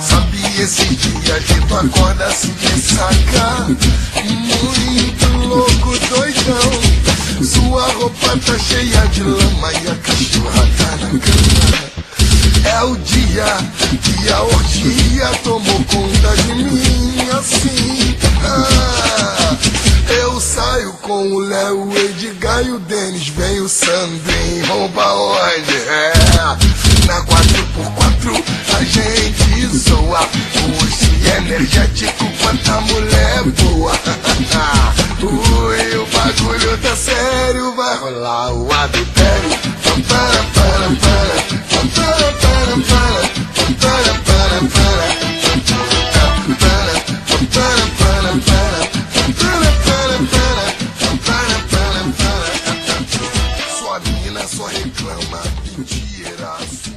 Sabe esse dia que tu acorda assim de saca, muito louco, doidão. Sua roupa tá cheia de lama e a cachorra tá na cama. É o dia que a orgia tomou conta de mim, assim. Eu saio com o Léo, o Edgar e o Denis. Vem o Sandrinho, rouba onde? Na 4x4 a gente zoa. Puxa, energético, quanta mulher boa. Ui, o bagulho tá sério, vai rolar o adultério. Sua mina só reclama, mentira.